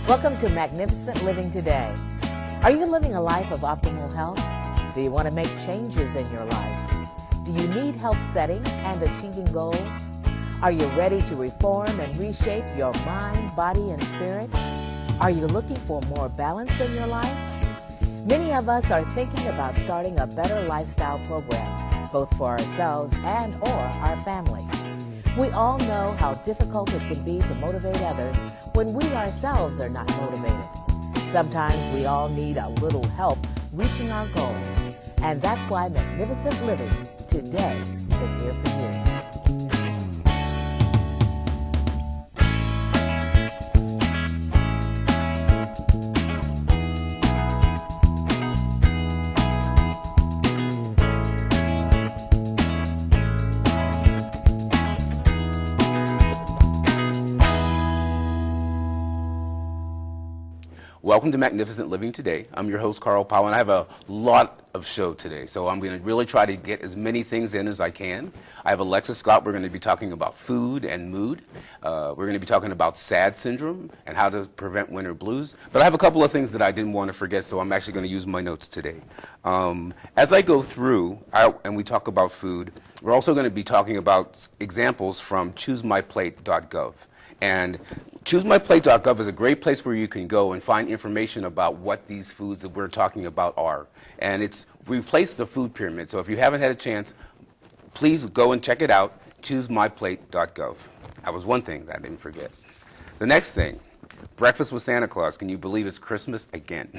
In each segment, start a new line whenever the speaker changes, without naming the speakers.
Welcome to Magnificent Living Today. Are you living a life of optimal health? Do you want to make changes in your life? Do you need help setting and achieving goals? Are you ready to reform and reshape your mind, body, and spirit? Are you looking for more balance in your life? Many of us are thinking about starting a better lifestyle program, both for ourselves and or our family. We all know how difficult it can be to motivate others when we ourselves are not motivated. Sometimes we all need a little help reaching our goals. And that's why Magnificent Living today is here for you.
Welcome to Magnificent Living Today. I'm your host, Carl Powell, and I have a lot of show today. So I'm going to really try to get as many things in as I can. I have Alexis Scott. We're going to be talking about food and mood. We're going to be talking about SAD syndrome and how to prevent winter blues. But I have a couple of things that I didn't want to forget, so I'm actually going to use my notes today. As I go through and we talk about food, we're also going to be talking about examples from ChooseMyPlate.gov. And ChooseMyPlate.gov is a great place where you can go and find information about what these foods that we're talking about are. And it's replaced the food pyramid. So if you haven't had a chance, please go and check it out, ChooseMyPlate.gov. That was one thing that I didn't forget. The next thing, breakfast with Santa Claus. Can you believe it's Christmas again?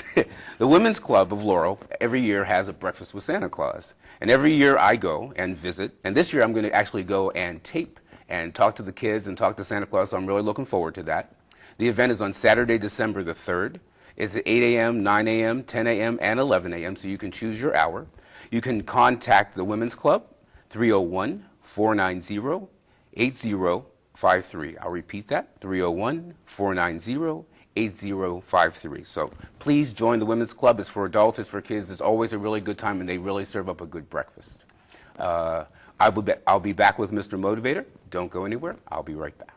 The Women's Club of Laurel every year has a breakfast with Santa Claus. And every year I go and visit. And this year I'm going to actually go and tape and talk to the kids and talk to Santa Claus, so I'm really looking forward to that. The event is on Saturday, December the 3rd. It's at 8 a.m., 9 a.m., 10 a.m., and 11 a.m., so you can choose your hour. You can contact the Women's Club, 301-490-8053. I'll repeat that, 301-490-8053. So please join the Women's Club. It's for adults, it's for kids. It's always a really good time, and they really serve up a good breakfast. I'll be back with Mr. Motivator. Don't go anywhere. I'll be right back.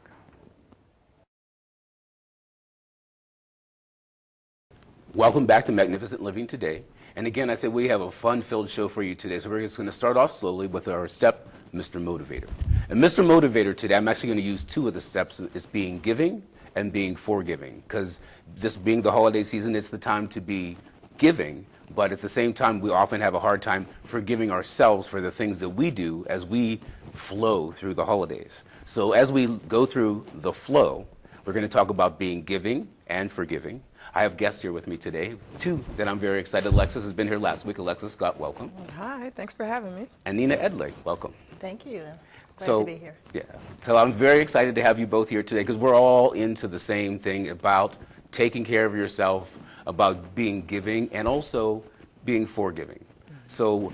Welcome back to Magnificent Living Today. And again, I said we have a fun-filled show for you today. So we're just going to start off slowly with our step, Mr. Motivator. And Mr. Motivator today, I'm actually going to use two of the steps. It's being giving and being forgiving. Because this being the holiday season, it's the time to be giving. But at the same time, we often have a hard time forgiving ourselves for the things that we do as we flow through the holidays. So as we go through the flow, we're going to talk about being giving and forgiving. I have guests here with me today, two that I'm very excited. Alexis has been here last week. Alexis Scott, welcome.
Hi, thanks for having me.
And Nina Edley, welcome.
Thank you. Glad
to
be here.
Yeah, so I'm very excited to have you both here today because we're all into the same thing about taking care of yourself, about being giving, and also being forgiving. So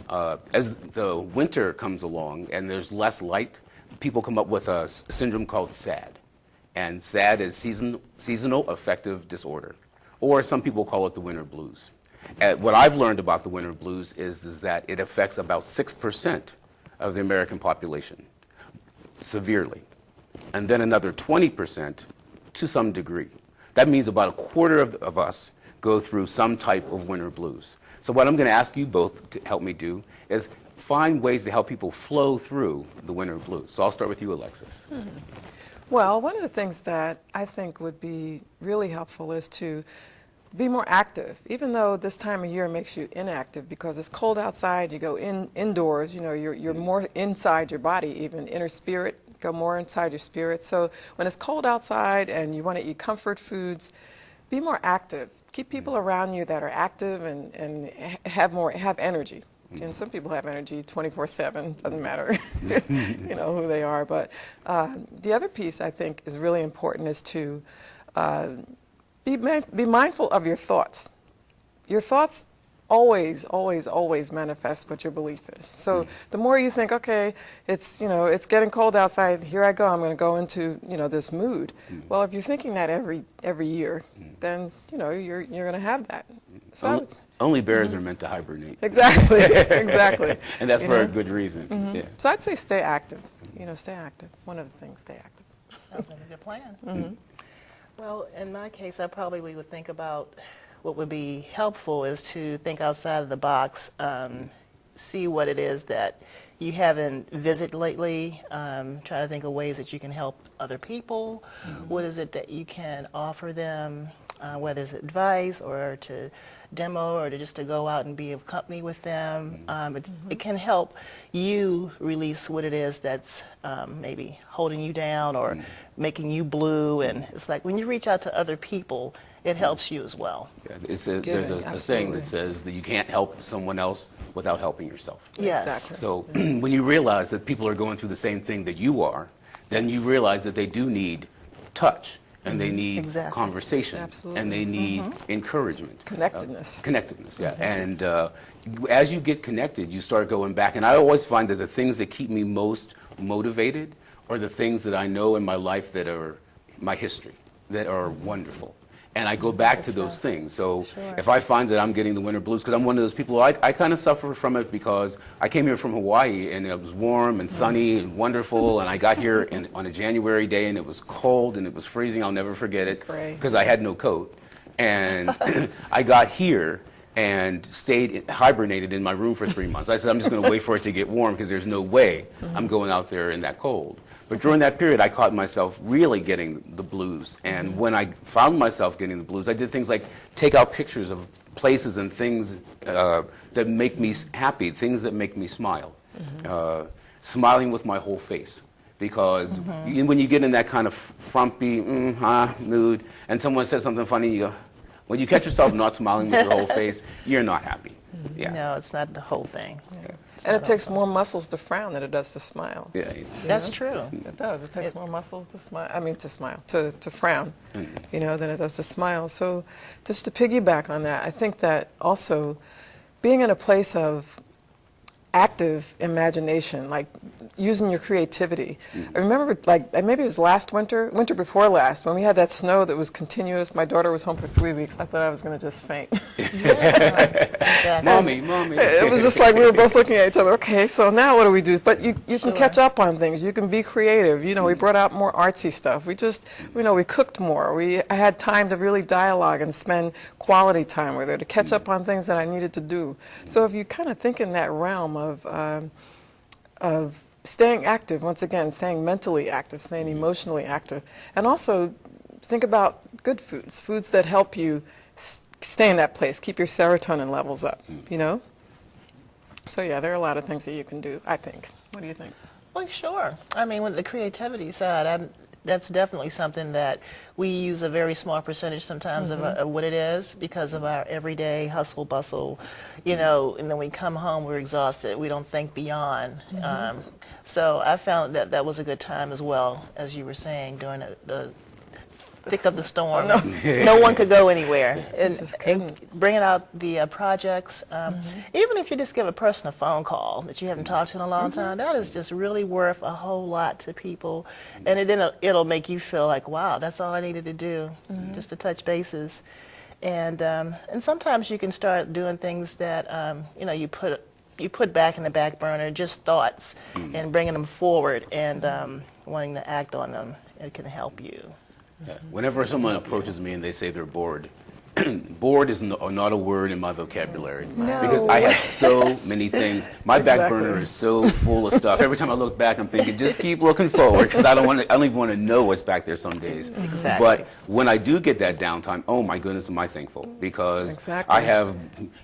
as the winter comes along and there's less light, people come up with a syndrome called SAD. And SAD is seasonal affective disorder, or some people call it the winter blues. What I've learned about the winter blues is that it affects about 6% of the American population severely, and then another 20% to some degree. That means about a quarter of us go through some type of winter blues. So what I'm going to ask you both to help me do is find ways to help people flow through the winter blues. So I'll start with you, Alexis.
Well, one of the things that I think would be really helpful is to be more active, even though this time of year makes you inactive because it's cold outside. You go indoors, you know, you're more inside your body, even inner spirit, go more inside your spirit. So when it's cold outside and you want to eat comfort foods, be more active. Keep people around you that are active and have energy. And some people have energy 24/7, doesn't matter you know who they are. But the other piece I think is really important is to be mindful of your thoughts. Your thoughts always manifest what your belief is. So the more you think, okay, it's getting cold outside, here I go, I'm going to go into this mood. Well, if you're thinking that every year, then you're going to have that. So
only bears are meant to hibernate.
Exactly, exactly.
And that's for a good reason. Yeah.
So I'd say stay active. Stay active. One of the things, stay active.
Sounds like a good plan. Well, in my case, I probably would think about what would be helpful is to think outside of the box, see what it is that you haven't visited lately, try to think of ways that you can help other people. What is it that you can offer them, whether it's advice or to demo or to just to go out and be of company with them. It can help you release what it is that's maybe holding you down or making you blue. And it's like when you reach out to other people, it helps you as well.
Yeah, there's a saying that says that you can't help someone else without helping yourself.
Yes.
Exactly.
So when you realize that people are going through the same thing that you are, then you realize that they do need touch, and they need
Exactly.
conversation,
Absolutely.
and they need encouragement.
Connectedness.
Connectedness, yeah. And as you get connected, you start going back. And I always find that the things that keep me most motivated are the things that I know in my life that are my history, that are wonderful. And I go back to those things. So if I find that I'm getting the winter blues, because I'm one of those people, I kind of suffer from it because I came here from Hawaii and it was warm and sunny and wonderful, and I got here on a January day and it was cold and it was freezing. I'll never forget it
Great.
because I had no coat. And I got here and hibernated in my room for 3 months. I said, I'm just going to wait for it to get warm because there's no way I'm going out there in that cold. But during that period, I caught myself really getting the blues. And when I found myself getting the blues, I did things like take out pictures of places and things that make me happy, things that make me smile. Smiling with my whole face. Because when you get in that kind of frumpy mood and someone says something funny, you go, when you catch yourself not smiling with your whole face, you're not happy. Yeah.
No, it's not the whole thing.
And it takes more muscles to frown than it does to smile.
Yeah.
That's true.
It does. It takes more muscles to smile. I mean, to smile, to frown, you know, than it does to smile. So, just to piggyback on that, I think that also being in a place of active imagination, like using your creativity. I remember, like, maybe it was last winter before last, when we had that snow that was continuous. My daughter was home for 3 weeks. I thought I was going to just faint.
Mommy.
It was just like we were both looking at each other. Okay, so now what do we do? But you can catch up on things. You can be creative. You know, we brought out more artsy stuff. We just, you know, we cooked more. I had time to really dialogue and spend quality time with her to catch up on things that I needed to do. So if you kind of think in that realm of staying active, once again, staying mentally active, staying emotionally active, and also think about good foods that help you stay in that place, keep your serotonin levels up, you know? So yeah, there are a lot of things that you can do, I think. What do you think?
Well, sure. I mean, with the creativity side, that's definitely something that we use a very small percentage sometimes of what it is because of our everyday hustle bustle, you know, and then we come home, we're exhausted, we don't think beyond. So I found that that was a good time as well, as you were saying, during the thick of the storm. No one could go anywhere. And bringing out the projects, even if you just give a person a phone call that you haven't talked to in a long time, that is just really worth a whole lot to people. And it'll make you feel like, wow, that's all I needed to do, just to touch bases. And sometimes you can start doing things that you know, you put back in the back burner, just thoughts, and bringing them forward and wanting to act on them. It can help you.
Yeah. Whenever someone approaches me and they say they're bored, bored is not a word in my vocabulary.
No.
Because I have so many things. My back burner is so full of stuff. Every time I look back, I'm thinking, just keep looking forward, because I don't even want to know what's back there some days.
Exactly.
But when I do get that downtime, oh my goodness, am I thankful, because I have,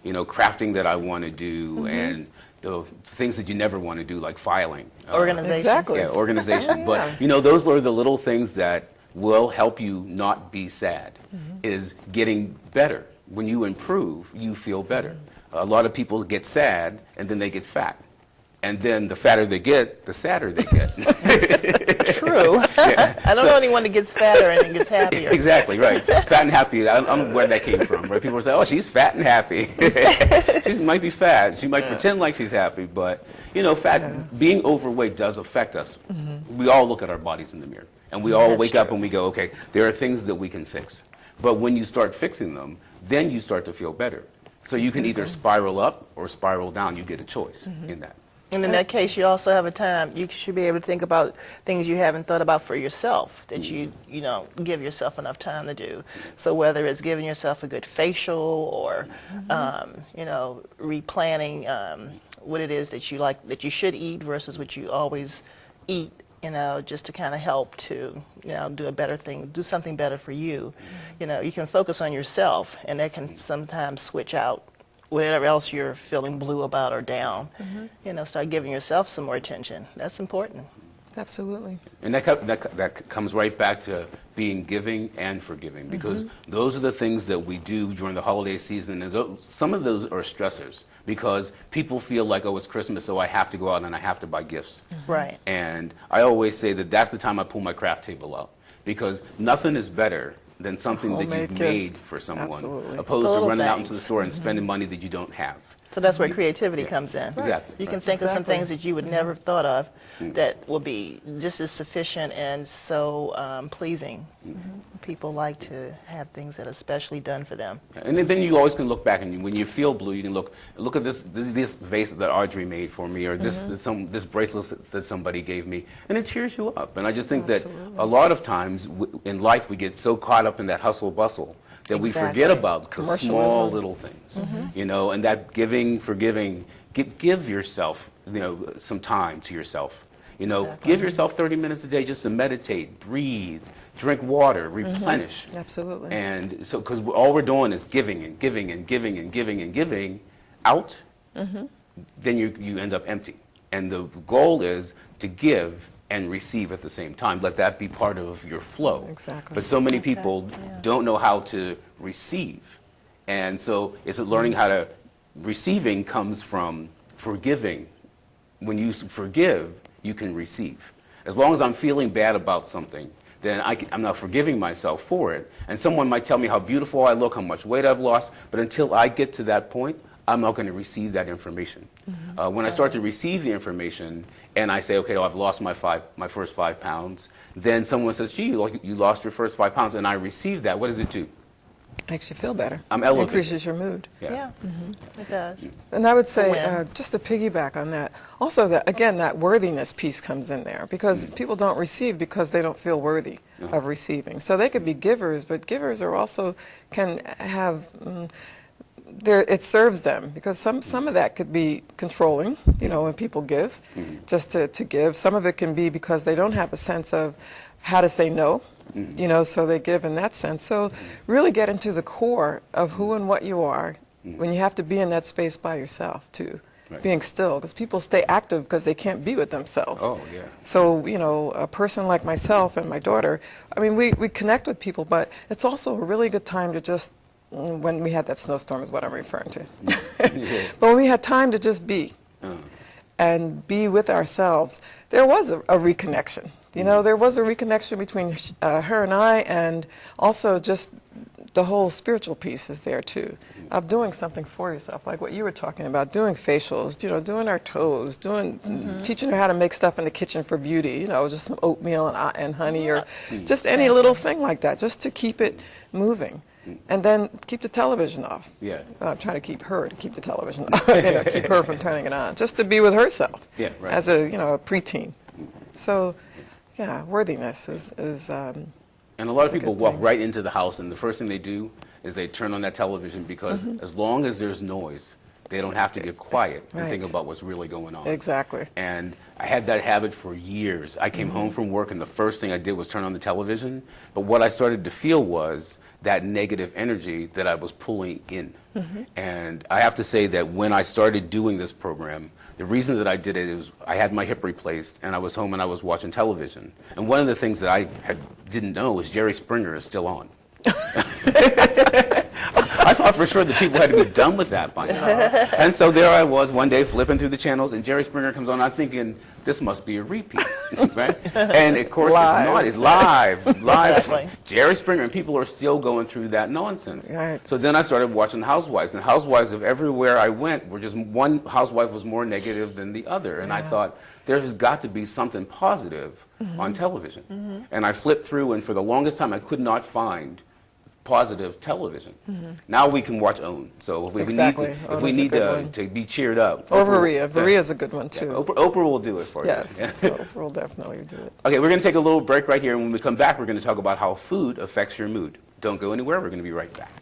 you know, crafting that I want to do, and the things that you never want to do, like filing.
Organization.
Exactly.
Yeah, organization. But, you know, those are the little things that will help you not be sad, is getting better. When you improve, you feel better. A lot of people get sad and then they get fat. And then the fatter they get, the sadder they get.
True. I don't know anyone that gets fatter and then gets happier.
Exactly, right. Fat and happy, I don't know where that came from, right? People say, oh, she's fat and happy. She might be fat. She might pretend like she's happy, but, you know, being overweight does affect us. We all look at our bodies in the mirror. And we all wake up and we go, okay, there are things that we can fix. But when you start fixing them, then you start to feel better. So you can either spiral up or spiral down. You get a choice in that.
And in that case, you also have a time, you should be able to think about things you haven't thought about for yourself that you give yourself enough time to do. So whether it's giving yourself a good facial or, replanning what it is that you like, that you should eat versus what you always eat, just to kind of help to, do a better thing, do something better for you. You can focus on yourself, and that can sometimes switch out whatever else you're feeling blue about or down. Start giving yourself some more attention. That's important.
Absolutely.
And that comes right back to being giving and forgiving, because those are the things that we do during the holiday season. And some of those are stressors, because people feel like, oh, it's Christmas, so I have to go out and I have to buy gifts.
Right.
And I always say that that's the time I pull my craft table out, because nothing is better than something that
Homemade
you've made
gift.
for someone,
Absolutely.
opposed to
Little
running out
things.
into the store and spending money that you don't have.
So that's where creativity comes in.
Exactly.
You can
Right.
think of some
Exactly.
things that you would never have thought of that will be just as sufficient and so pleasing. People like to have things that are specially done for them.
And then you always can look back, and when you feel blue, you can look at this vase that Audrey made for me, or this bracelet that somebody gave me, and it cheers you up. And I just think that a lot of times in life we get so caught up in that hustle bustle that we forget
Exactly.
about the small little things, and that giving, forgiving. Give yourself, some time to yourself. Give yourself 30 minutes a day just to meditate, breathe, drink water, replenish.
Absolutely.
And so, because all we're doing is giving and giving and giving and giving and giving out, then you end up empty. And the goal is to give and receive at the same time. Let that be part of your flow.
Exactly.
But so many people don't know how to receive. And so it's learning how to, receiving comes from forgiving. When you forgive, you can receive. As long as I'm feeling bad about something, then I'm not forgiving myself for it. And someone might tell me how beautiful I look, how much weight I've lost, but until I get to that point, I'm not going to receive that information. When I start to receive the information and I say, okay, I've lost my first 5 pounds, then someone says, gee, you lost your first 5 pounds, and I receive that, what does it do?
Makes you feel better.
I'm elevated.
Increases your mood.
Yeah, it does.
And I would say,
win.
just to piggyback on that, also that worthiness piece comes in there, because people don't receive because they don't feel worthy of receiving. So they could be givers, but givers are also can have, it serves them, because some of that could be controlling, when people give, just to give. Some of it can be because they don't have a sense of how to say no. So they give in that sense. So really get into the core of who and what you are when you have to be in that space by yourself too.
Right.
Being still, because people stay active because they can't be with themselves.
Oh, yeah.
So, a person like myself and my daughter, I mean, we connect with people, but it's also a really good time to just, when we had that snowstorm is what I'm referring to. But when we had time to just be and be with ourselves, there was a reconnection. There was a reconnection between her and I, and also just the whole spiritual piece is there too, of doing something for yourself, like what you were talking about, doing facials, doing our toes, teaching her how to make stuff in the kitchen for beauty, just some oatmeal and honey, or just any little thing like that, just to keep it moving. And then keep the television off.
Yeah.
I'm trying to keep the television off, keep her from turning it on, just to be with herself as a, a preteen. So, yeah, worthiness is
And a lot of people walk right into the house, and the first thing they do is they turn on that television, because as long as there's noise, they don't have to get quiet and think about what's really going on.
Exactly.
And I had that habit for years. I came home from work, and the first thing I did was turn on the television. But what I started to feel was that negative energy that I was pulling in. And I have to say that when I started doing this program, the reason that I did it is I had my hip replaced, and I was home and I was watching television. And one of the things that I didn't know is Jerry Springer is still on. I thought for sure that people had to be done with that by now. And so there I was one day flipping through the channels, and Jerry Springer comes on. I'm thinking, this must be a repeat, right? And of course it's not. It's live.
Exactly.
Jerry Springer, and people are still going through that nonsense.
Right.
So then I started watching Housewives, and Housewives of everywhere I went were just, one housewife was more negative than the other. And I thought, there has got to be something positive on television. And I flipped through, and for the longest time I could not find positive television. Now we can watch OWN. So if
Exactly.
we
OWN is a
need
good one.
to be cheered up.
Or Varia. Varia is a good one, too.
Oprah will do it for
Yes,
you.
Oprah will definitely do it.
Okay, we're going to take a little break right here. And when we come back, we're going to talk about how food affects your mood. Don't go anywhere. We're going to be right back.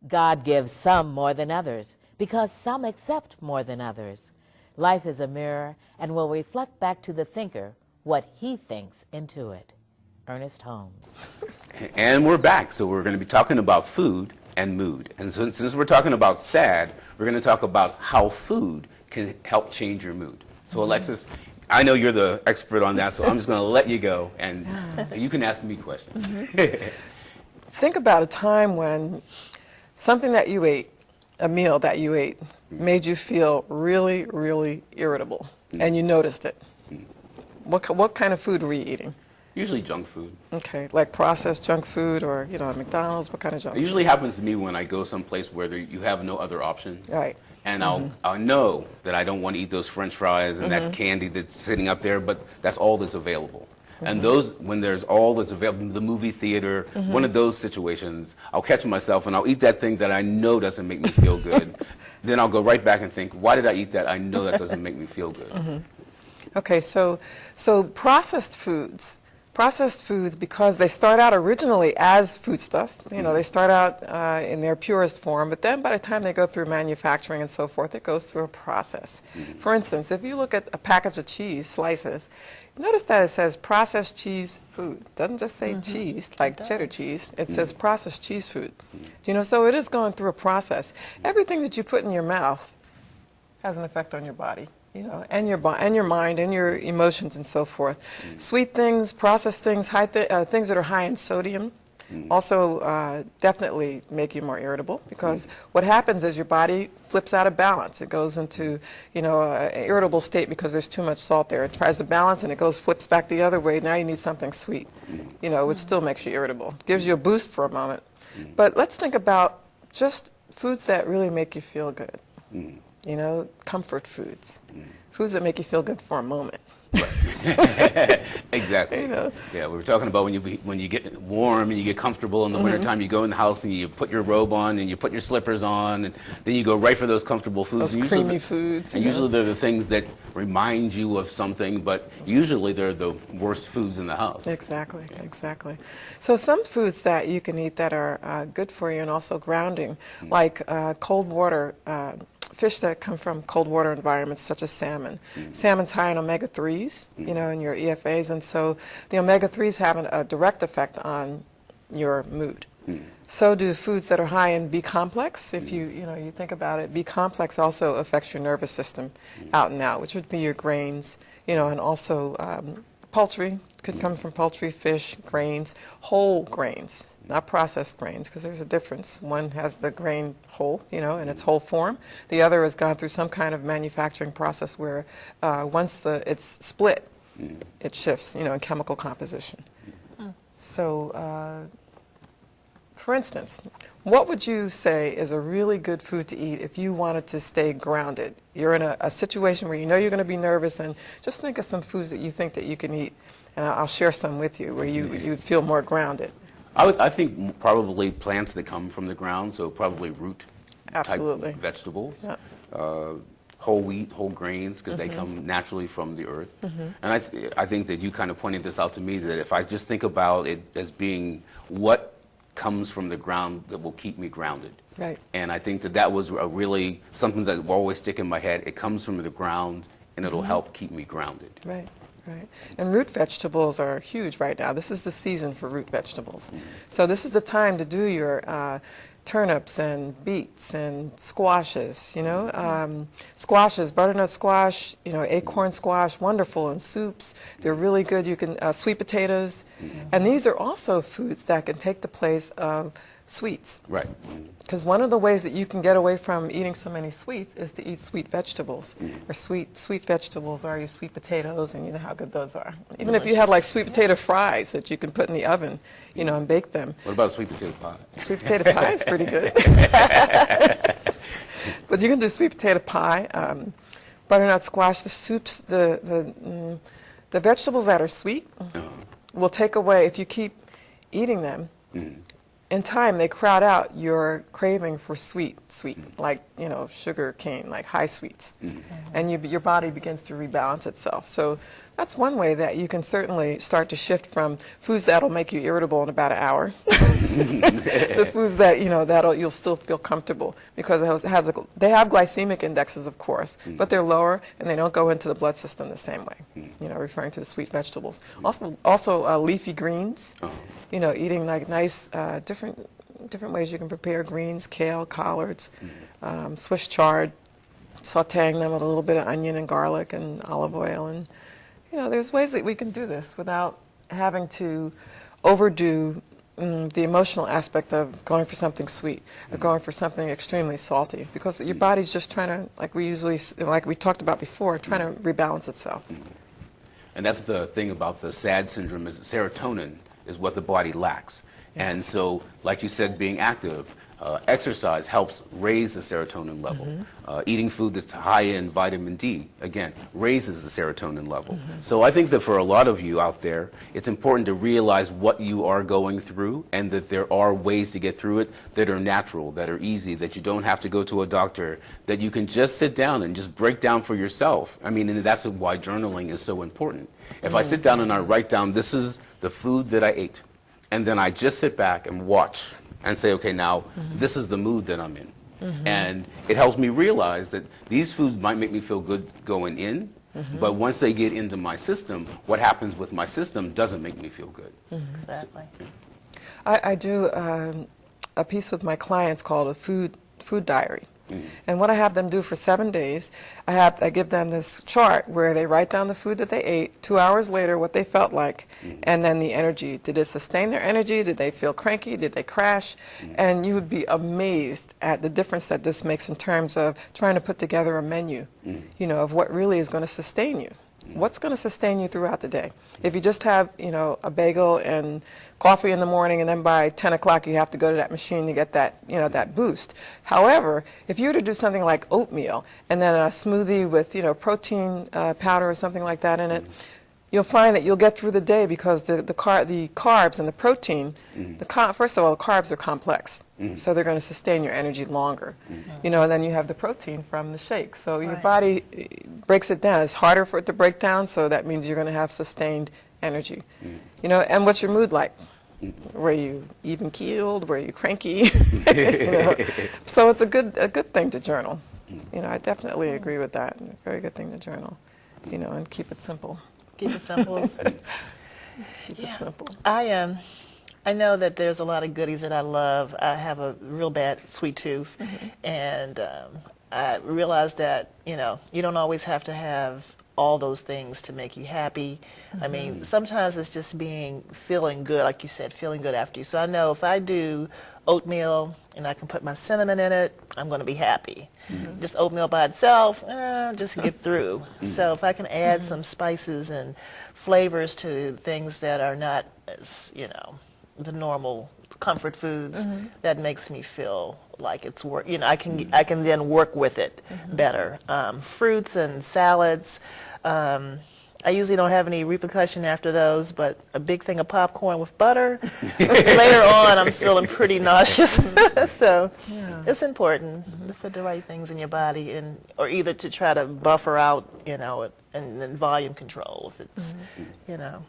God gives some more than others because some accept more than others. Life is a mirror and will reflect back to the thinker what he thinks into it. Ernest Holmes.
And we're back. So we're going to be talking about food and mood. And since we're talking about sad, we're going to talk about how food can help change your mood. So Alexis, I know you're the expert on that, so I'm just going to let you go, and you can ask me questions.
Think about a time when something that you ate, a meal that you ate, made you feel really, really irritable, and you noticed it. What kind of food were you eating?
Usually junk food.
Okay, like processed junk food or, at McDonald's, what kind of junk
It usually happens to me when I go someplace where you have no other option.
Right.
And I'll know that I don't want to eat those French fries and that candy that's sitting up there, but that's all that's available. And when there's all that's available, the movie theater, one of those situations, I'll catch myself and I'll eat that thing that I know doesn't make me feel good. Then I'll go right back and think, why did I eat that? I know that doesn't make me feel good.
Okay, so processed foods, because they start out originally as foodstuff, they start out in their purest form, but then by the time they go through manufacturing and so forth, it goes through a process. For instance, if you look at a package of cheese slices, notice that it says processed cheese food. It doesn't just say cheese, like cheddar cheese. It says processed cheese food. So it is going through a process. Everything that you put in your mouth has an effect on your body. And your mind and your emotions and so forth. Sweet things, processed things, things that are high in sodium also definitely make you more irritable, because what happens is your body flips out of balance. It goes into, an irritable state because there's too much salt there. It tries to balance and it flips back the other way. Now you need something sweet, which still makes you irritable. Gives you a boost for a moment. But let's think about just foods that really make you feel good. Comfort foods. Foods that make you feel good for a moment.
Exactly. Yeah, we were talking about when you get warm and you get comfortable in the wintertime, you go in the house and you put your robe on and you put your slippers on, and then you go right for those comfortable foods.
Those creamy foods.
And usually they're the things that remind you of something, but usually they're the worst foods in the house.
Exactly. So some foods that you can eat that are good for you and also grounding, like cold water, fish that come from cold water environments such as salmon. Salmon's high in omega-3s, in your EFAs, and so the omega-3s have a direct effect on your mood. So do foods that are high in B-complex. If you think about it, B-complex also affects your nervous system out and out, which would be your grains, and also poultry. Could come from poultry, fish, grains, whole grains, not processed grains, because there's a difference. One has the grain whole, in its whole form. The other has gone through some kind of manufacturing process where once it's split, it shifts, in chemical composition. So, for instance, what would you say is a really good food to eat if you wanted to stay grounded? You're in a situation where you're going to be nervous, and just think of some foods that you think that you can eat, and I'll share some with you where you'd feel more grounded.
I think probably plants that come from the ground, so probably root
Absolutely.
type vegetables.
Yep.
Whole wheat, whole grains, because they come naturally from the earth. And I think that you kind of pointed this out to me, that if I just think about it as being what comes from the ground that will keep me grounded.
Right.
And I think that was really something that will always stick in my head. It comes from the ground, and it'll help keep me grounded.
Right. And root vegetables are huge right now. This is the season for root vegetables. So this is the time to do your turnips and beets and squashes, squashes, butternut squash, acorn squash, wonderful in soups. They're really good. You can, sweet potatoes. And these are also foods that can take the place of sweets.
Right.
Because one of the ways that you can get away from eating so many sweets is to eat sweet vegetables. Or sweet vegetables are your sweet potatoes, and you know how good those are. Even if you had like sweet potato fries that you can put in the oven, and bake them.
What about sweet potato pie?
Sweet potato pie is pretty good. But you can do sweet potato pie, butternut squash, the soups, the The vegetables that are sweet will take away, if you keep eating them, in time they crowd out your craving for sweet, like, you know, sugar cane, like high sweets. And your body begins to rebalance itself. So that's one way that you can certainly start to shift from foods that'll make you irritable in about an hour to foods that, you know, you'll still feel comfortable, because they have glycemic indexes, of course, but they're lower and they don't go into the blood system the same way, you know, referring to the sweet vegetables. Also leafy greens, you know, eating like nice, different ways you can prepare greens, kale, collards, Swiss chard, sauteing them with a little bit of onion and garlic and olive oil. And, you know, there's ways that we can do this without having to overdo the emotional aspect of going for something sweet or going for something extremely salty, because your body's just trying to, like we talked about before, trying to rebalance itself.
And that's the thing about the SAD syndrome, is that serotonin is what the body lacks. And so, like you said, being active, exercise helps raise the serotonin level. Eating food that's high in vitamin D, again, raises the serotonin level. So I think that for a lot of you out there, it's important to realize what you are going through, and that there are ways to get through it that are natural, that are easy, that you don't have to go to a doctor, that you can just sit down and just break down for yourself. I mean, and that's why journaling is so important. If I sit down and I write down, this is the food that I ate, and then I just sit back and watch and say, okay, now this is the mood that I'm in. And it helps me realize that these foods might make me feel good going in, but once they get into my system, what happens with my system doesn't make me feel good.
Exactly.
I do a piece with my clients called a food diary. And what I have them do for 7 days, I give them this chart where they write down the food that they ate, 2 hours later what they felt like, and then the energy. Did it sustain their energy? Did they feel cranky? Did they crash? And you would be amazed at the difference that this makes in terms of trying to put together a menu, you know, of what really is going to sustain you. What's going to sustain you throughout the day? If you just have, you know, a bagel and coffee in the morning, and then by 10 o'clock you have to go to that machine to get that, you know, that boost. However, if you were to do something like oatmeal and then a smoothie with, you know, protein powder or something like that in it, you'll find that you'll get through the day, because the carbs and the protein, first of all, the carbs are complex, so they're going to sustain your energy longer. You know, and then you have the protein from the shake. So your body breaks it down. It's harder for it to break down, so that means you're going to have sustained energy. You know, and what's your mood like? Were you even keeled? Were you cranky? You know? So it's a good thing to journal. You know, I definitely agree with that. A very good thing to journal. You know, and keep it simple.
Keep it simple.
Keep it simple.
I know that there's a lot of goodies that I love. I have a real bad sweet tooth, and I realized that, you know, you don't always have to have all those things to make you happy. I mean, sometimes it's just feeling good, like you said, feeling good after you. So I know if I do oatmeal and I can put my cinnamon in it, I'm going to be happy. Just oatmeal by itself, just get through. So if I can add some spices and flavors to things that are not, as, you know, the normal comfort foods, that makes me feel like it's work. You know, I can then work with it better. Fruits and salads. I usually don't have any repercussion after those, but a big thing of popcorn with butter, later on I'm feeling pretty nauseous. So it's important to put the right things in your body, or either to try to buffer out, you know, and then volume control if it's, you know.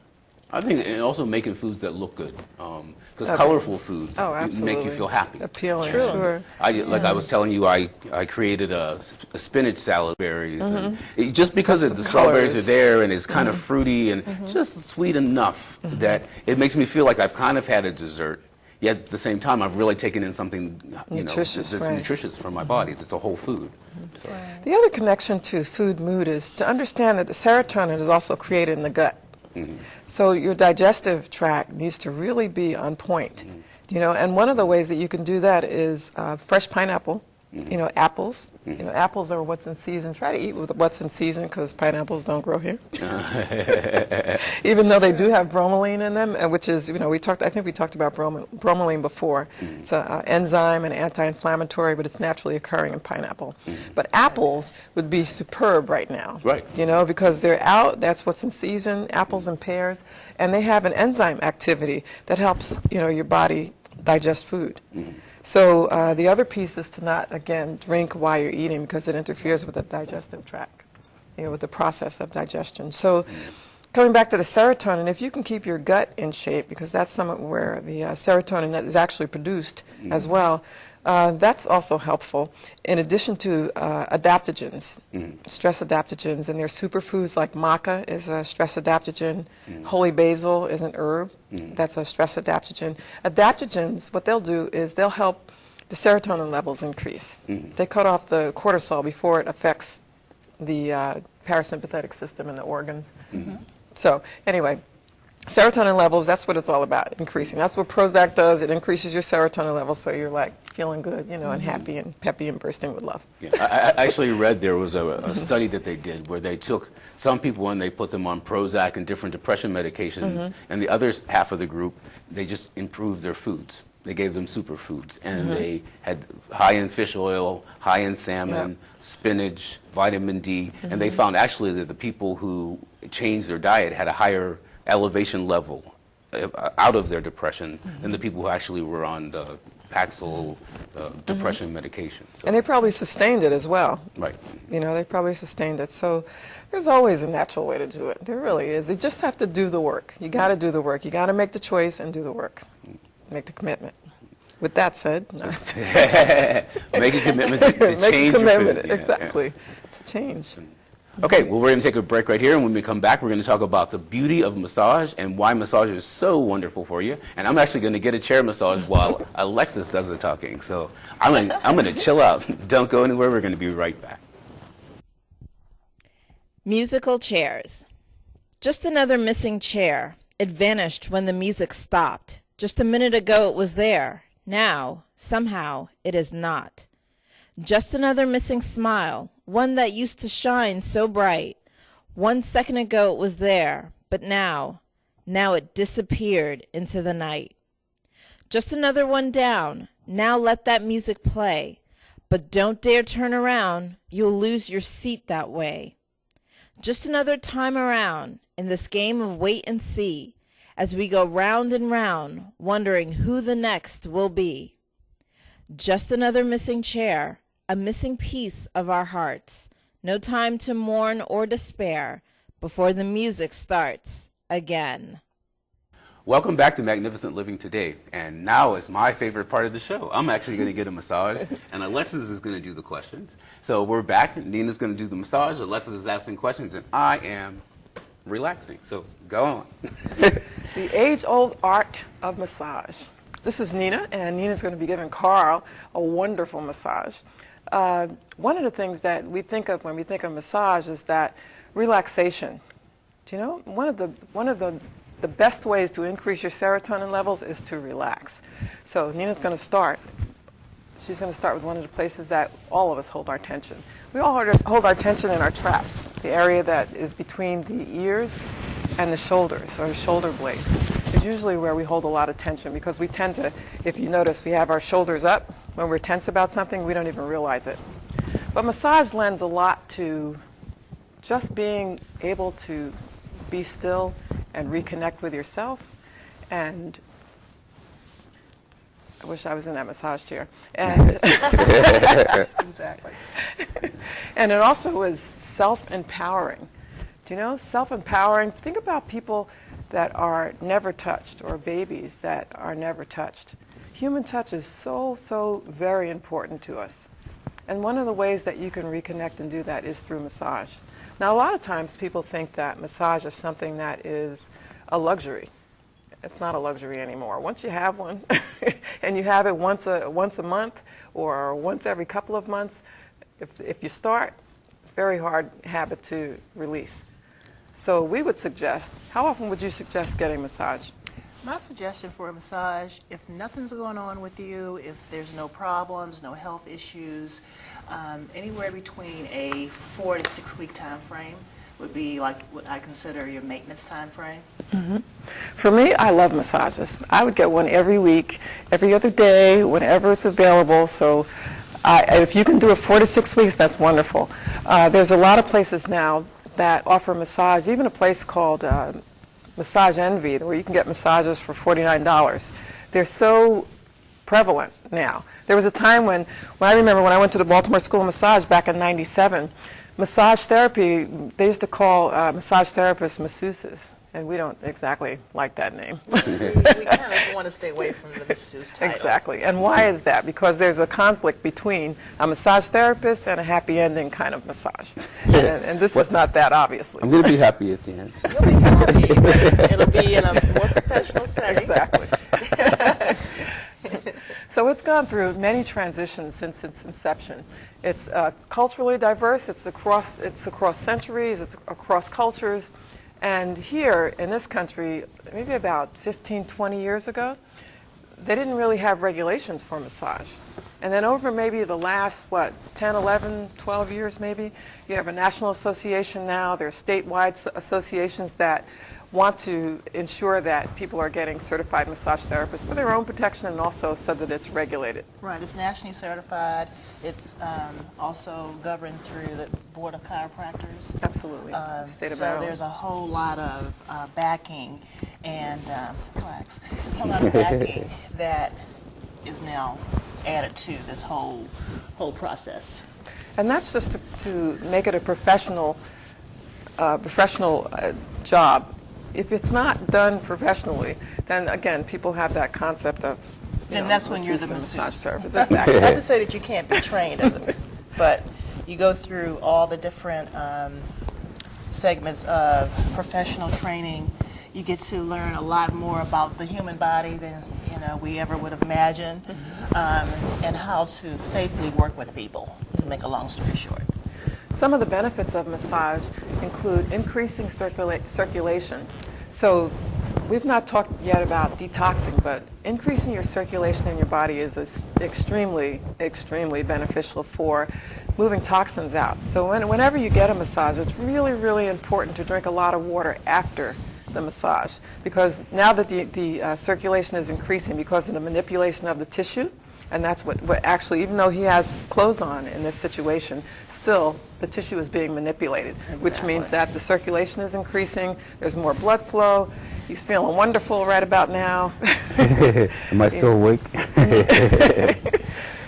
I think, and also making foods that look good, because colorful foods make you feel happy.
Appealing, sure.
I was telling you, I created a spinach salad, berries, and just because the strawberries are there and it's kind of fruity and just sweet enough that it makes me feel like I've kind of had a dessert. Yet at the same time, I've really taken in something
nutritious,
that's nutritious for my body. That's a whole food. So.
The other connection to food mood is to understand that the serotonin is also created in the gut. So your digestive tract needs to really be on point, you know, and one of the ways that you can do that is fresh pineapple, You know, apples. You know, apples are what's in season. Try to eat with what's in season because pineapples don't grow here. Even though they do have bromelain in them, which is, you know, I think we talked about bromelain before. It's an enzyme and anti-inflammatory, but it's naturally occurring in pineapple. But apples would be superb right now.
Right.
You know, because they're out, that's what's in season, apples and pears, and they have an enzyme activity that helps, you know, your body digest food. So the other piece is to not, again, drink while you're eating because it interferes with the digestive tract, you know, with the process of digestion. So coming back to the serotonin, if you can keep your gut in shape, because that's somewhere where the serotonin is actually produced as well, that's also helpful. In addition to adaptogens, stress adaptogens, and there's superfoods like maca is a stress adaptogen, holy basil is an herb, that's a stress adaptogen. Adaptogens, what they'll do is they'll help the serotonin levels increase. They cut off the cortisol before it affects the parasympathetic system and the organs. So anyway, serotonin levels, that's what it's all about, increasing. That's what Prozac does. It increases your serotonin levels so you're like feeling good, you know, and happy and peppy and bursting with love.
Yeah. I actually read there was a study that they did where they took some people and they put them on Prozac and different depression medications, and the other half of the group, they just improved their foods. They gave them superfoods, and they had high in fish oil, high in salmon, spinach, vitamin D, and they found actually that the people who changed their diet had a higher elevation level out of their depression than the people who actually were on the Paxil depression medication. So.
And they probably sustained it as well.
Right.
You know, they probably sustained it. So there's always a natural way to do it. There really is. You just have to do the work. You got to do the work. You got to make the choice and do the work. Make the commitment. With that said, no.
Make a commitment to
Make
change
a commitment,
your food. Yeah,
exactly, to change.
Okay, well, we're going to take a break right here, and when we come back, we're going to talk about the beauty of massage and why massage is so wonderful for you. And I'm actually going to get a chair massage while Alexis does the talking. So I'm going to chill out. Don't go anywhere. We're going to be right back.
Musical chairs. Just another missing chair. It vanished when the music stopped. Just a minute ago it was there. Now, somehow, it is not. Just another missing smile, one that used to shine so bright. 1 second ago it was there, but now it disappeared into the night. Just another one down, now let that music play. But don't dare turn around, you'll lose your seat that way. Just another time around in this game of wait and see, as we go round and round, wondering who the next will be. Just another missing chair, a missing piece of our hearts. No time to mourn or despair before the music starts again.
Welcome back to Magnificent Living Today. And now is my favorite part of the show. I'm actually going to get a massage, and Alexis is going to do the questions. So we're back. Nina's going to do the massage. Alexis is asking questions, and I am relaxing. So go on.
The age-old art of massage. This is Nina, and Nina's going to be giving Carl a wonderful massage. One of the things that we think of when we think of massage is that relaxation. Do you know, one of the best ways to increase your serotonin levels is to relax. So Nina's going to start. She's going to start with one of the places that all of us hold our tension. We all hold our tension in our traps, the area that is between the ears and the shoulders, or the shoulder blades. It's usually where we hold a lot of tension because we tend to, if you notice, we have our shoulders up. When we're tense about something, we don't even realize it. But massage lends a lot to just being able to be still and reconnect with yourself. And I wish I was in that massage chair. And
Exactly.
And it also is self-empowering. Do you know, self-empowering? Think about people that are never touched, or babies that are never touched. Human touch is so, so very important to us. And one of the ways that you can reconnect and do that is through massage. Now, a lot of times people think that massage is something that is a luxury. It's not a luxury anymore. Once you have one, and you have it once a month or once every couple of months, if you start, it's a very hard habit to release. So we would suggest, how often would you suggest getting a massage?
My suggestion for a massage, if nothing's going on with you, if there's no problems, no health issues, anywhere between a 4 to 6 week time frame would be like what I consider your maintenance time frame.
For me, I love massages. I would get one every week, every other day, whenever it's available. So if you can do it 4 to 6 weeks, that's wonderful. There's a lot of places now that offer massage, even a place called Massage Envy, where you can get massages for $49. They're so prevalent now. There was a time when I remember when I went to the Baltimore School of Massage back in '97, massage therapy, they used to call massage therapists masseuses, and we don't exactly like that name.
We kind of want to stay away from the masseuse title.
Exactly. And why is that? Because there's a conflict between a massage therapist and a happy ending kind of massage.
Yes.
And this is not that, obviously.
I'm going to be happy at the end.
You'll be happy, but it'll be in a more professional setting.
Exactly. So it's gone through many transitions since its inception. It's culturally diverse. It's across centuries. It's across cultures. And here in this country, maybe about 15, 20 years ago, they didn't really have regulations for massage. And then over maybe the last, 10, 11, 12 years maybe, you have a national association now. There's statewide associations that want to ensure that people are getting certified massage therapists for their own protection, and also so that it's regulated.
Right, it's nationally certified. It's also governed through the Board of Chiropractors.
Absolutely. State of
So
Maryland.
there's a whole lot of backing and relax, a whole lot of backing that is now added to this whole process.
And that's just to make it a professional job. If it's not done professionally, then again, people have that concept of,
Then that's when you're the
masseuse
masseuse.
therapist.
Not
Exactly.
to say that you can't be trained as a, but you go through all the different segments of professional training. You get to learn a lot more about the human body than we ever would have imagined, and how to safely work with people. To make a long story short.
Some of the benefits of massage include increasing circulation. So we've not talked yet about detoxing, but increasing your circulation in your body is extremely, extremely beneficial for moving toxins out. So whenever you get a massage, it's really, really important to drink a lot of water after the massage, because now that the circulation is increasing because of the manipulation of the tissue, and that's what actually, even though he has clothes on in this situation, still the tissue is being manipulated, which means that the circulation is increasing, there's more blood flow, he's feeling wonderful right about now.
Am I still awake?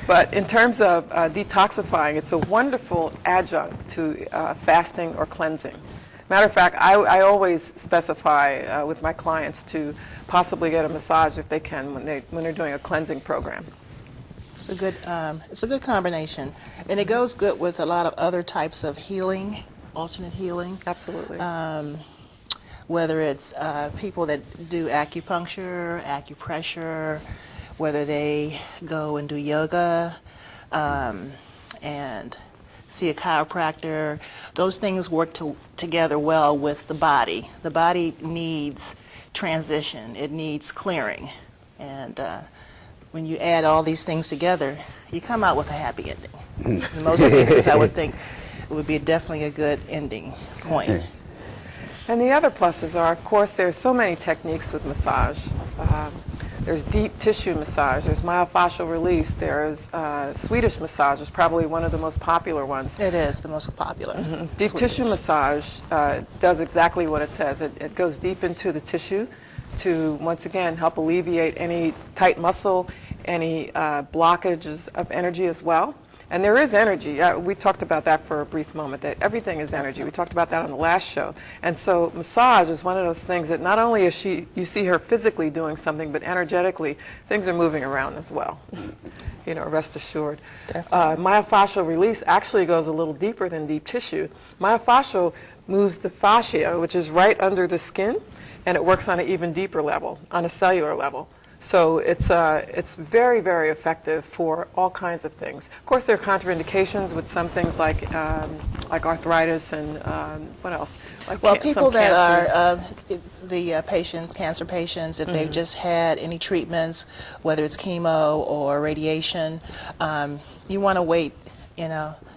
But in terms of detoxifying, it's a wonderful adjunct to fasting or cleansing. Matter of fact, I always specify with my clients to possibly get a massage if they can when they're doing a cleansing program.
It's a good combination, and it goes good with a lot of other types of healing, alternate healing.
Absolutely.
Whether it's people that do acupuncture, acupressure, whether they go and do yoga, and see a chiropractor, those things work together well with the body. The body needs transition, it needs clearing, and when you add all these things together, you come out with a happy ending. In most cases, I would think it would be definitely a good ending point.
And the other pluses are, of course, there's so many techniques with massage. There's deep tissue massage, there's myofascial release, there's Swedish massage is probably one of the most popular ones.
It is the most popular.
Deep tissue massage does exactly what it says. It goes deep into the tissue to, once again, help alleviate any tight muscle, any blockages of energy as well. And there is energy. We talked about that for a brief moment, that everything is energy. We talked about that on the last show. And so massage is one of those things that not only is you see her physically doing something, but energetically, things are moving around as well. Rest assured. Myofascial release actually goes a little deeper than deep tissue. Myofascial moves the fascia, which is right under the skin, and it works on an even deeper level, on a cellular level. So it's very, very effective for all kinds of things. Of course, there are contraindications with some things like arthritis and what else? Like
Well,
some
people that
cancers.
are the patients, cancer patients, if they've just had any treatments, whether it's chemo or radiation, you want to wait,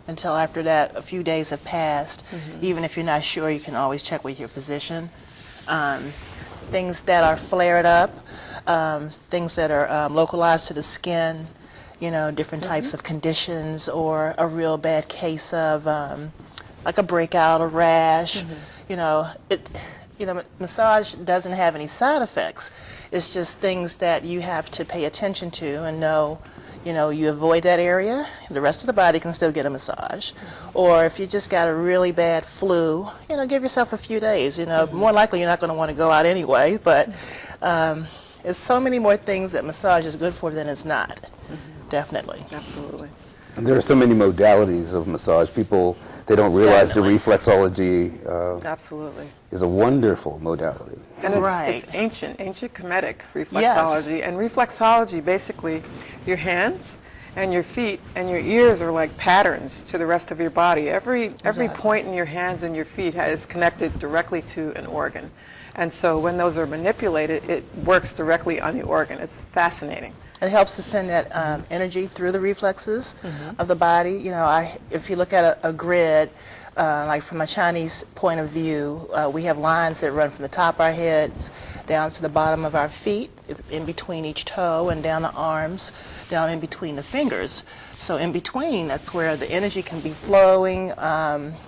until after that a few days have passed. Even if you're not sure, you can always check with your physician. Things that are flared up, things that are localized to the skin, different types of conditions, or a real bad case of like a breakout, a rash. Massage doesn't have any side effects. It's just things that you have to pay attention to and know. You avoid that area, the rest of the body can still get a massage. Or if you just got a really bad flu, give yourself a few days. More likely you're not going to want to go out anyway, but there's so many more things that massage is good for than it's not. Definitely.
Absolutely.
And there are so many modalities of massage. People, they don't realize the reflexology
Absolutely.
is a wonderful modality.
And it's,
Right.
it's ancient Kemetic reflexology. And reflexology, basically, your hands and your feet and your ears are like patterns to the rest of your body. Every point in your hands and your feet is connected directly to an organ. And so when those are manipulated, it works directly on the organ. It's fascinating.
It helps to send that energy through the reflexes of the body. If you look at a grid, like from a Chinese point of view, we have lines that run from the top of our heads down to the bottom of our feet, in between each toe, and down the arms, down in between the fingers. So in between, that's where the energy can be flowing,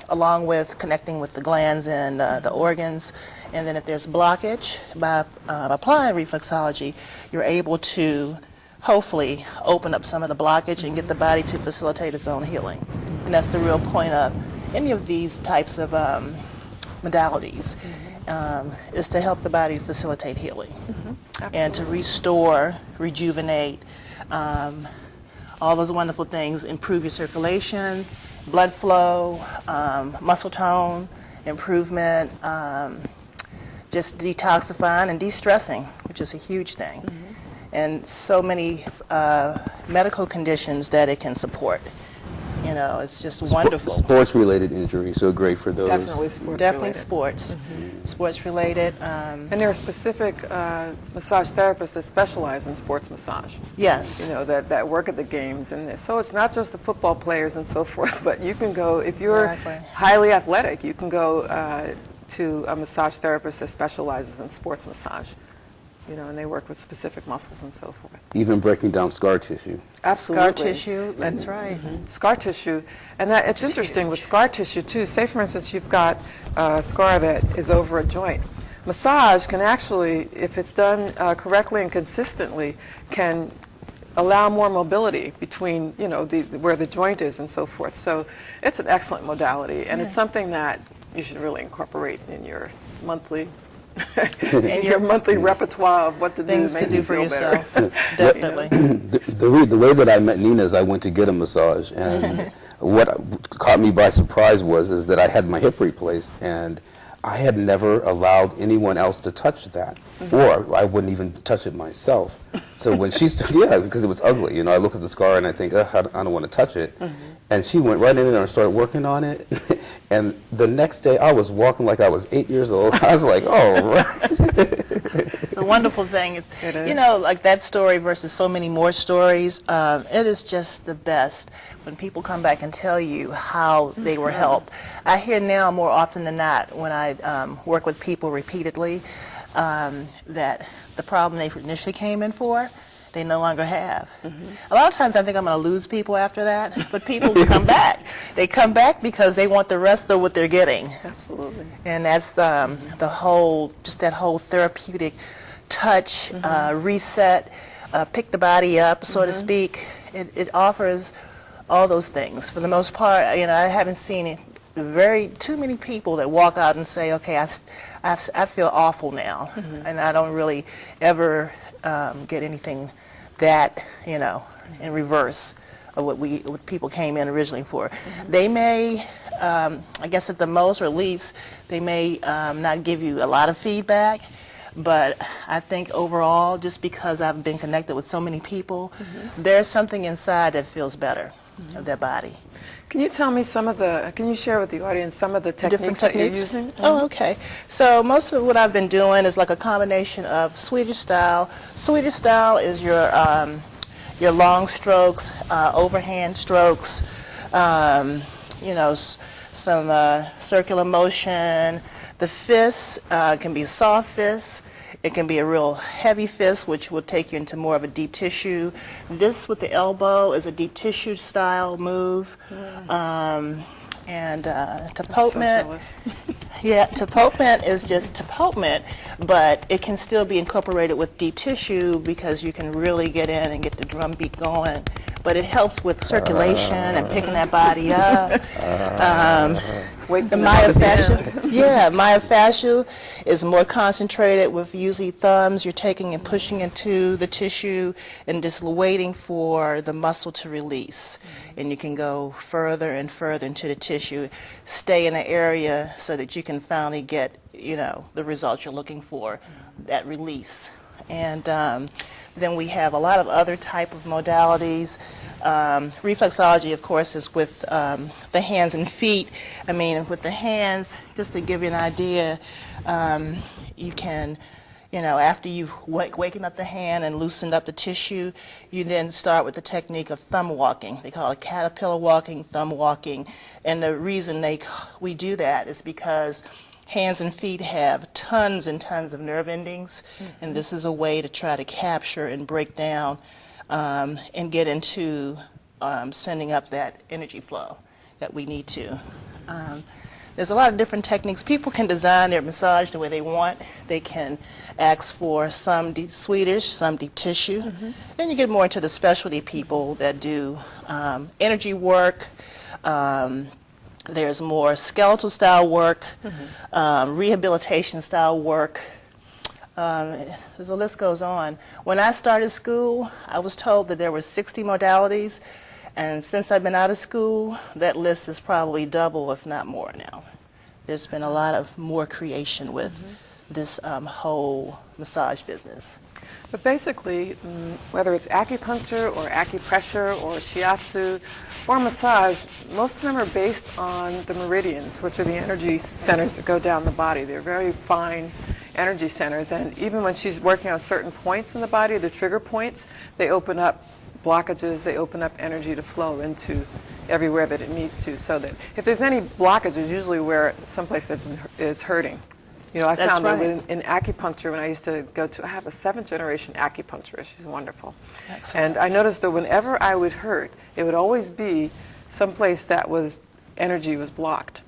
along with connecting with the glands and the organs. And then if there's blockage, by applying reflexology, you're able to hopefully open up some of the blockage and get the body to facilitate its own healing. And that's the real point of any of these types of modalities, is to help the body facilitate healing and to restore, rejuvenate, all those wonderful things, improve your circulation, blood flow, muscle tone, improvement, just detoxifying and de-stressing, which is a huge thing. And so many medical conditions that it can support. It's just wonderful.
Sports-related injuries, so great for those.
Definitely sports
Definitely
related.
sports. Sports related.
And there are specific massage therapists that specialize in sports massage.
Yes.
That work at the games. And so it's not just the football players and so forth, but you can go, if you're
Exactly.
highly athletic, you can go to a massage therapist that specializes in sports massage. And they work with specific muscles and so forth.
Even breaking down scar tissue.
Absolutely.
Scar tissue, that's right.
Scar tissue. And it's interesting with scar tissue, too. Say, for instance, you've got a scar that is over a joint. Massage can actually, if it's done correctly and consistently, can allow more mobility between, where the joint is and so forth. So it's an excellent modality, and it's something that you should really incorporate in your monthly repertoire of what to do
Things
to
to
make
do
you
for
feel
yourself.
better.
Definitely.
The way that I met Nina is I went to get a massage, and what caught me by surprise is that I had my hip replaced, and I had never allowed anyone else to touch that, or I wouldn't even touch it myself. So when she because it was ugly, I look at the scar and I think, I don't want to touch it. And she went right in there and started working on it. And the next day, I was walking like I was 8 years old. I was like, oh, right.
It's a wonderful thing. It's, like that story versus so many more stories. It is just the best when people come back and tell you how they were helped. I hear now more often than not when I work with people repeatedly that the problem they initially came in for, they no longer have. A lot of times I think I'm going to lose people after that, but people come back. They come back because they want the rest of what they're getting.
Absolutely.
And that's that whole therapeutic touch, reset, pick the body up, so to speak. It offers all those things. For the most part, I haven't seen too many people that walk out and say, okay, I feel awful now, and I don't really ever get anything that, in reverse of what people came in originally for. They may, I guess at the most or least, they may not give you a lot of feedback, But I think overall, just because I've been connected with so many people, there's something inside that feels better of their body.
Can you tell me can you share with the audience some of the
Different
techniques that you're
techniques?
using?
Oh, okay. So most of what I've been doing is like a combination of Swedish style. Swedish style is your long strokes, overhand strokes, you know, some circular motion. The fists can be soft fists. It can be a real heavy fist, which will take you into more of a deep tissue. This with the elbow is a deep tissue style move. And Tapotment, yeah, Tapotment is just Tapotment, but it can still be incorporated with deep tissue because you can really get in and get the drum beat going. But it helps with circulation and picking that body up. The myofascial, yeah, myofascial is more concentrated with usually thumbs. You're taking and pushing into the tissue and just waiting for the muscle to release. And you can go further and further into the tissue, stay in an area so that you can finally get, you know, the results you're looking for, that release. And then we have a lot of other type of modalities. Reflexology, of course, is with the hands and feet. I mean, with the hands, just to give you an idea, you can, you know, after you've wakened up the hand and loosened up the tissue, you then start with the technique of thumb walking. They call it caterpillar walking, thumb walking. And the reason we do that is because hands and feet have tons and tons of nerve endings, and this is a way to try to capture and break down and get into sending up that energy flow that we need to. There's a lot of different techniques. People can design their massage the way they want. They can ask for some deep Swedish, some deep tissue. Then you get more into the specialty people that do energy work. There's more skeletal style work, rehabilitation style work. The list goes on. When I started school, I was told that there were 60 modalities, and since I've been out of school, that list is probably double, if not more now. There's been a lot of more creation with this whole massage business.
But basically, whether it's acupuncture or acupressure or shiatsu or massage, most of them are based on the meridians, which are the energy centers that go down the body. They're very fine energy centers, and even when she's working on certain points in the body, the trigger points, they open up blockages, they open up energy to flow into everywhere that it needs to, so that if there's any blockages, usually where someplace is hurting. You know, I found that in acupuncture, when I used to go to, I have a 7th generation acupuncturist. She's wonderful. And I noticed that whenever I would hurt, it would always be someplace that energy was blocked.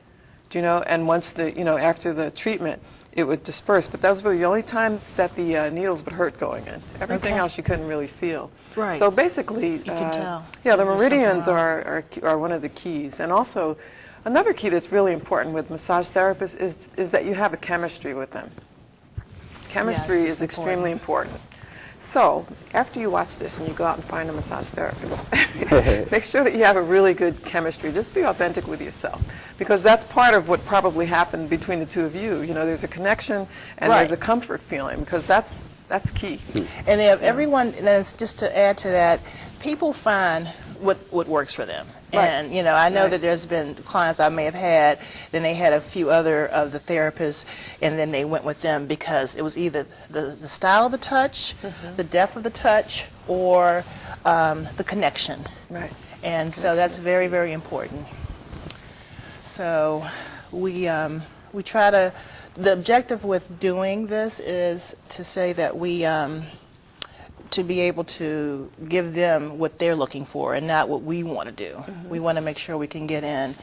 Do you know? And once after the treatment, it would disperse. But those were the only times that the needles would hurt going in. Everything else you couldn't really feel.
Right.
So basically,
you can tell.
Yeah, the meridians are one of the keys. And also, another key that's really important with massage therapists is that you have a chemistry with them. Chemistry is extremely important. So, after you watch this and you go out and find a massage therapist, make sure that you have a really good chemistry. Just be authentic with yourself, because that's part of what probably happened between the two of you. You know, there's a connection and there's a comfort feeling, because that's key.
And if everyone, and just to add to that, people find what works for them. And, you know, I know that there's been clients I may have had, then they had a few other of the therapists, and then they went with them because it was either the style of the touch, the depth of the touch, or the connection.
Right.
And so that's very, very important. So we try to, the objective with doing this is to say that we, to be able to give them what they're looking for and not what we want to do. We want to make sure we can get in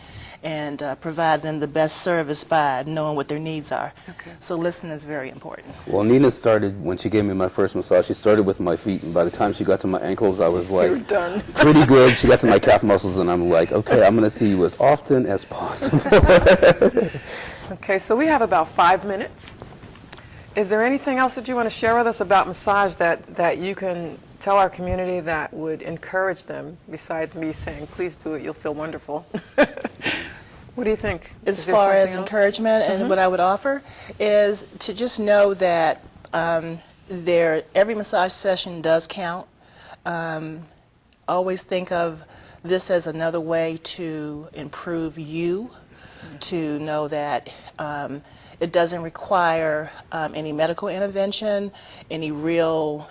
and provide them the best service by knowing what their needs are. So listening is very important.
Well, Nina started, when she gave me my first massage, she started with my feet, and by the time she got to my ankles, I was like,
done.
Pretty good. She got to my calf muscles, and I'm like, okay, I'm going to see you as often as possible.
Okay, so we have about 5 minutes. Is there anything else that you want to share with us about massage that you can tell our community that would encourage them, besides me saying, please do it, you'll feel wonderful? What do you think?
As far as encouragement and what I would offer is to just know that Every massage session does count. Always think of this as another way to improve you, to know that it doesn't require any medical intervention, any real,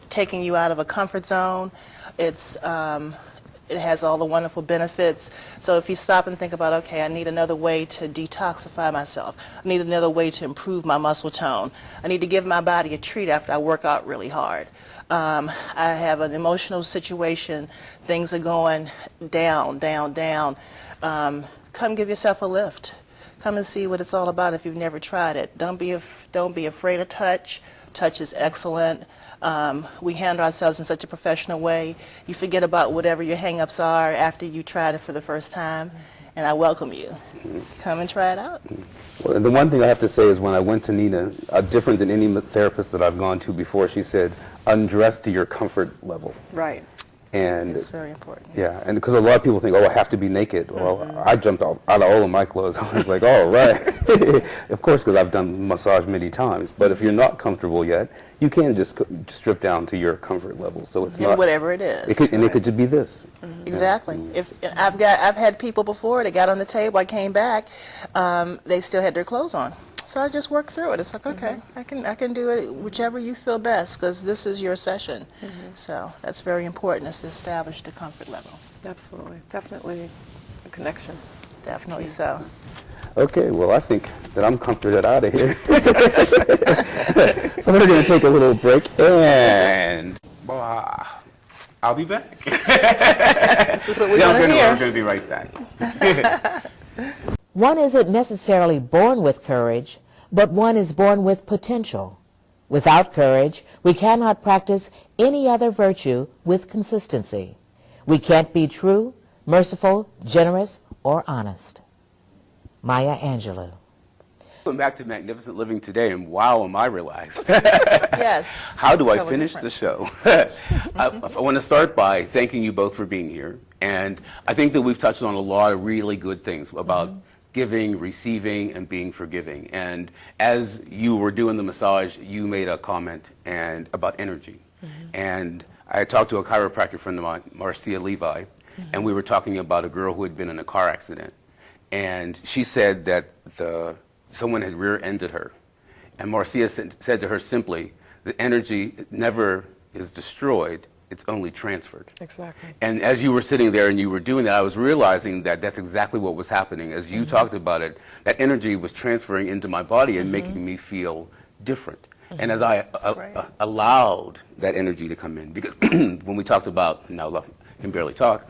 taking you out of a comfort zone. It has all the wonderful benefits. So if you stop and think about, okay, I need another way to detoxify myself. I need another way to improve my muscle tone. I need to give my body a treat after I work out really hard. I have an emotional situation. Things are going down, down, down. Come give yourself a lift. Come and see what it's all about if you've never tried it. Don't be afraid of touch. Touch is excellent. We handle ourselves in such a professional way. You forget about whatever your hang-ups are after you tried it for the first time, and I welcome you. Come and try it out.
Well, the one thing I have to say is when I went to Nina, different than any therapist that I've gone to before, she said, undress to your comfort level.
Right.
And
It's very important.
yeah,
yes.
and because a lot of people think, oh, I have to be naked. Well, I jumped out of all of my clothes. I was like, oh, right. Of course, because I've done massage many times. But if you're not comfortable yet, you can just strip down to your comfort level. So it's
And
not
whatever it is.
it could just be this.
Exactly. If I've had people before, they got on the table, I came back, they still had their clothes on. So I just worked through it. It's like, okay, I can do it whichever you feel best, because this is your session. So that's very important, is to establish the comfort level.
Absolutely. Definitely a connection.
Definitely so.
Okay, well, I think that I'm comforted out of here. So we're going to take a little break, and I'll be back.
This is what we want to
We're
hear.
going to be right back.
One isn't necessarily born with courage, but one is born with potential. Without courage, we cannot practice any other virtue with consistency. We can't be true, merciful, generous, or honest. Maya Angelou.
Welcome back to Magnificent Living Today, and wow, am I relaxed.
Yes.
How do I
Totally
finish
different.
the show? I want to start by thanking you both for being here. And I think that we've touched on a lot of really good things about giving, receiving, and being forgiving. And as you were doing the massage, you made a comment about energy. And I talked to a chiropractor friend of mine, Marcia Levi, and we were talking about a girl who had been in a car accident. And she said that someone had rear-ended her. And Marcia said to her simply, the energy never is destroyed, it's only transferred.
Exactly.
And as you were sitting there and you were doing that, I was realizing that that's exactly what was happening. As you talked about it, that energy was transferring into my body and making me feel different. And as I allowed that energy to come in, because when we talked about, now look, I can barely talk,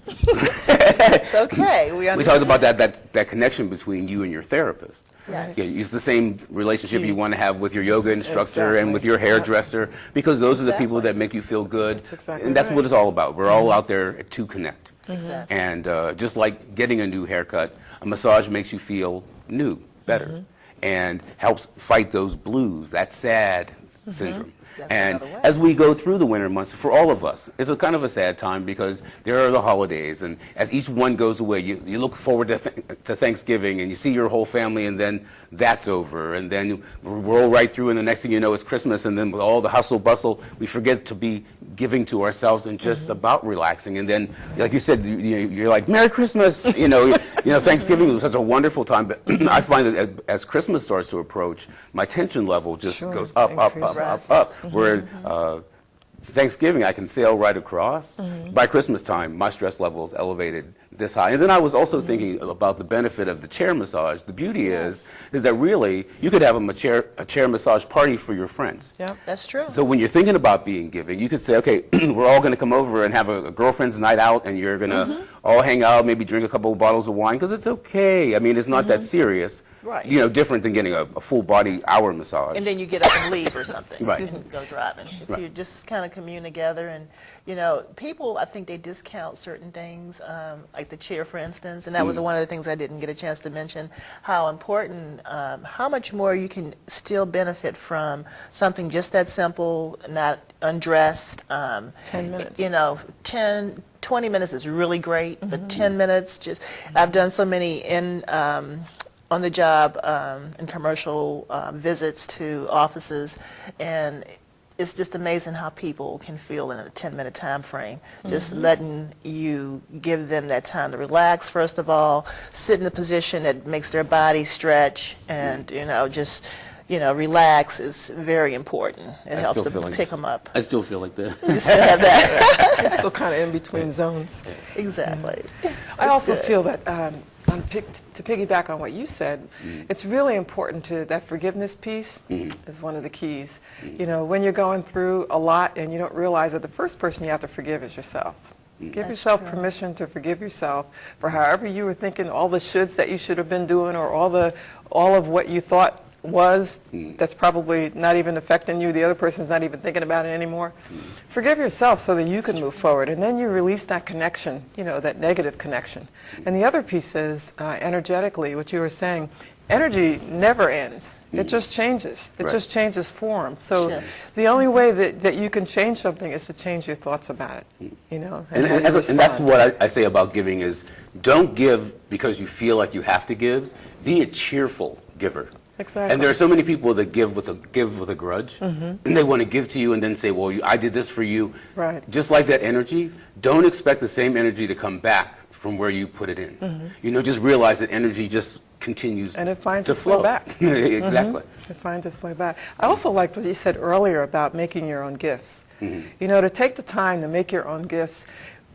It's okay. We
we talked about that connection between you and your therapist.
Yes.
Yeah, it's the same relationship you want to have with your yoga instructor and with your hairdresser, because those are the people that make you feel good.
That's exactly
and that's
right.
what it's all about. We're all out there to connect.
Exactly.
And just like getting a new haircut, a massage makes you feel new, better, and helps fight those blues, that sad syndrome.
That's
And
another way.
as we go through the winter months, for all of us, it's a kind of a sad time because there are the holidays, and as each one goes away, you look forward to Thanksgiving, and you see your whole family, and then that's over, and then you roll right through, and the next thing you know, it's Christmas, and then with all the hustle bustle, we forget to be giving to ourselves and just about relaxing, and then, like you said, you're like, Merry Christmas, Thanksgiving was such a wonderful time, but I find that as Christmas starts to approach, my tension level just
Sure.
goes up, up, up,
Increases.
up, up. Where Thanksgiving, I can sail right across. By Christmas time, my stress level is elevated this high. And then I was also thinking about the benefit of the chair massage. The beauty is that really you could have a chair massage party for your friends.
Yep.
That's true.
So when you're thinking about being giving, you could say, okay, we're all going to come over and have a girlfriend's night out, and you're going to all hang out, maybe drink a couple of bottles of wine, because it's okay. I mean, it's not that serious.
Right.
Different than getting a full body hour massage.
And then you get up and leave or something.
Right.
You can go driving. If
Right.
you just kind of commune together, and people, I think they discount certain things, like the chair, for instance, and that was one of the things I didn't get a chance to mention. How important, how much more you can still benefit from something just that simple, not undressed.
10 minutes.
20 minutes is really great, but 10 minutes, I've done so many on the job and commercial visits to offices, and it's just amazing how people can feel in a 10-minute time frame. Just letting you give them that time to relax, first of all, sit in a position that makes their body stretch, and just relax is very important. It helps to pick them up.
I still feel like that.
You still have that.
You're still kind of in between zones.
Exactly.
I also
good.
feel that to piggyback on what you said, it's really important to that forgiveness piece is one of the keys. When you're going through a lot and you don't realize that the first person you have to forgive is yourself. Give yourself permission to forgive yourself for however you were thinking, all the shoulds that you should have been doing, or all of what you thought was that's probably not even affecting you. The other person's not even thinking about it anymore. Forgive yourself so that you can move forward, and then you release that connection, that negative connection. And the other piece is energetically, what you were saying. Energy never ends. It just changes. It just changes form. So the only way that you can change something is to change your thoughts about it.
And that's what I say about giving is, don't give because you feel like you have to give. Be a cheerful giver.
Exactly.
And there are so many people that give with a grudge, and they want to give to you and then say, well, I did this for you.
Right.
Just like that energy, don't expect the same energy to come back from where you put it in. Just realize that energy just continues
and it finds
to
its
flow.
way back.
Exactly.
It finds its way back. I also liked what you said earlier about making your own gifts. To take the time to make your own gifts,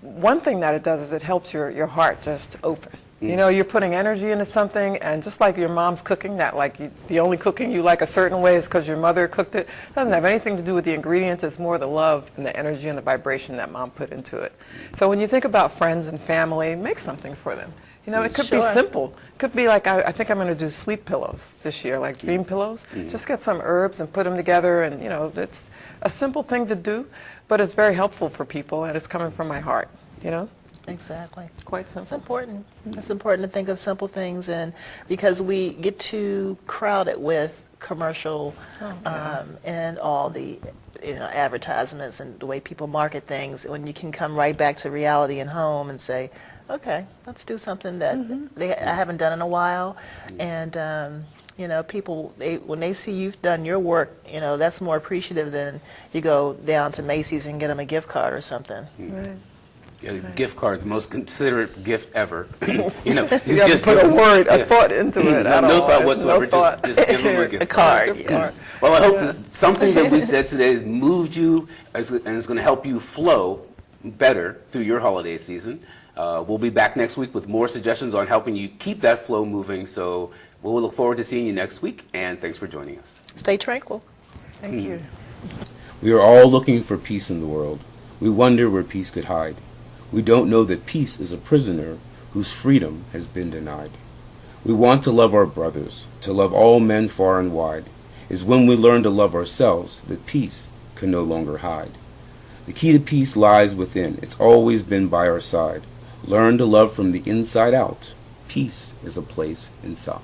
one thing that it does is it helps your heart just open. You're putting energy into something, and just like your mom's cooking, the only cooking you like a certain way is because your mother cooked it. It doesn't have anything to do with the ingredients. It's more the love and the energy and the vibration that mom put into it. So when you think about friends and family, make something for them. It could be simple. It could be like, I think I'm going to do sleep pillows this year, like dream pillows. Just get some herbs and put them together, and it's a simple thing to do, but it's very helpful for people, and it's coming from my heart.
Exactly.
Quite simple.
It's important. It's important to think of simple things, and because we get too crowded with commercial and all the advertisements and the way people market things, when you can come right back to reality and home and say, okay, let's do something that I haven't done in a while, and people, when they see you've done your work, that's more appreciative than you go down to Macy's and get them a gift card or something.
Right.
Gift card, the most considerate gift ever.
You have to put a thought into it.
No thought whatsoever. Just give them a gift
card.
Well, I hope that something that we said today has moved you and is going to help you flow better through your holiday season. We'll be back next week with more suggestions on helping you keep that flow moving. So we'll look forward to seeing you next week, and thanks for joining us.
Stay tranquil.
Thank you.
We are all looking for peace in the world. We wonder where peace could hide. We don't know that peace is a prisoner whose freedom has been denied. We want to love our brothers, to love all men far and wide. Is when we learn to love ourselves that peace can no longer hide. The key to peace lies within. It's always been by our side. Learn to love from the inside out. Peace is a place inside.